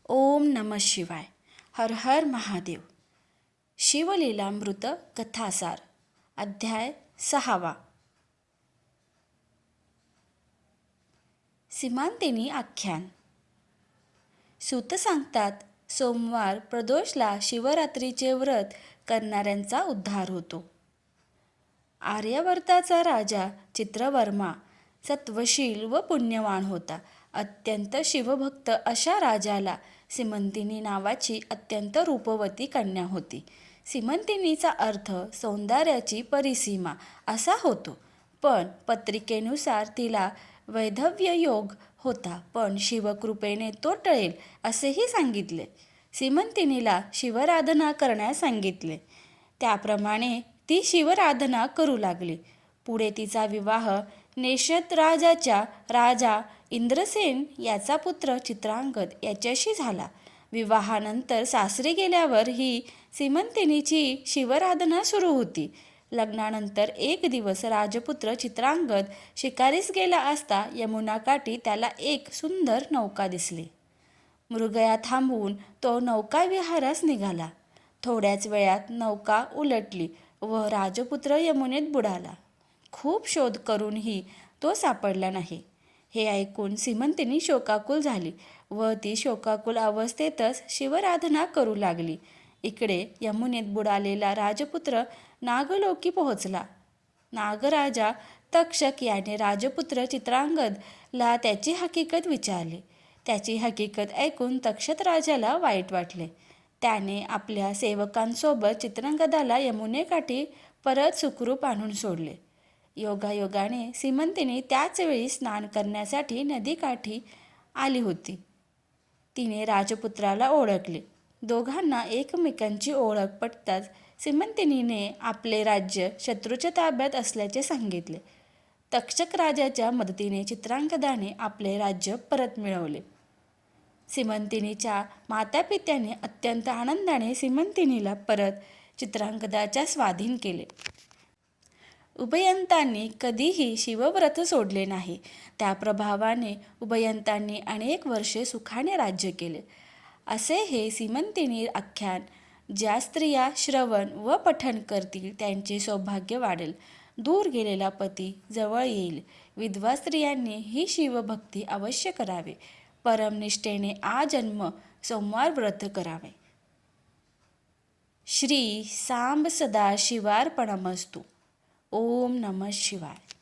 ओम नमः शिवाय. हर हर महादेव. शिवलीलामृत कथासार अध्याय 6. सीमांतिनी आख्यान. सूत सांगतात, सोमवार प्रदोषला शिवरात्रीचे व्रत करणाऱ्यांचा उद्धार होतो. आर्यावर्ताचा राजा चित्रवर्मा सत्वशील व पुण्यवान होता. अत्यंत शिवभक्त अशा राजाला सीमंतिनी नावाची अत्यंत रूपवती कन्या होती. सीमंतिनीचा अर्थ सौंदर्याची परिसीमा असा होतो, पण पत्रिकेनुसार तिला वैधव्य योग होता, पण शिवकृपेने तो टळेल असेही सांगितले. सीमंतिनीला शिवाराधना करण्यास सांगितले. त्याप्रमाणे ती शिवाराधना करू लागली. पुढे तिचा विवाह नेषद राजाच्या राजा इंद्रसेन याचा पुत्र चित्रांगद याच्याशी झाला. विवाहानंतर सासरी गेल्यावर ही सीमंतिनीची शिवाराधना सुरू होती. लग्नानंतर एक दिवस राजपुत्र चित्रांगद शिकारीस गेला असता यमुनाकाठी त्याला एक सुंदर नौका दिसली. मृगया थांबवून तो नौकाविहारास निघाला. थोड्याच वेळात नौका उलटली व राजपुत्र यमुनेत बुडाला. खूप शोध करूनही तो सापडला नाही. हे ऐकून सीमंतिनी शोकाकुल झाली व ती शोकाकुल अवस्थेतच शिवाराधना करू लागली. इकडे यमुनेत बुडालेला राजपुत्र नागलोकी पोहोचला. नागराजा तक्षक याने राजपुत्र चित्रांगदला त्याची हकीकत विचारली. त्याची हकीकत ऐकून तक्षक राजाला वाईट वाटले. त्याने आपल्या सेवकांसोबत चित्रांगदाला यमुनेकाठी परत सुखरूप आणून सोडले. योगायोगाने सीमंतिनी त्याच वेळी स्नान करण्यासाठी नदीकाठी आली होती. तिने राजपुत्राला ओळखले. दोघांना एकमेकांची ओळख पटताच सीमंतिनीने आपले राज्य शत्रूच्या ताब्यात असल्याचे सांगितले. तक्षक राजाच्या मदतीने चित्रांगदाने आपले राज्य परत मिळवले. सीमंतिनीच्या मातापित्याने अत्यंत आनंदाने सीमंतिनीला परत चित्रांगदाच्या स्वाधीन केले. उभयंतांनी कधीही शिवव्रत सोडले नाही. त्या प्रभावाने उभयंतांनी अनेक वर्षे सुखाने राज्य केले. असे हे सीमंतिनी आख्यान. ज्या स्त्रिया श्रवण व पठण करतील त्यांचे सौभाग्य वाढेल. दूर गेलेला पती जवळ येईल. विधवा स्त्रियांनी ही शिवभक्ती अवश्य करावे. परमनिष्ठेने आजन्म सोमवार व्रत करावे. श्री सांब सदाशिवार्पणमस्तु. ओम नमः शिवाय.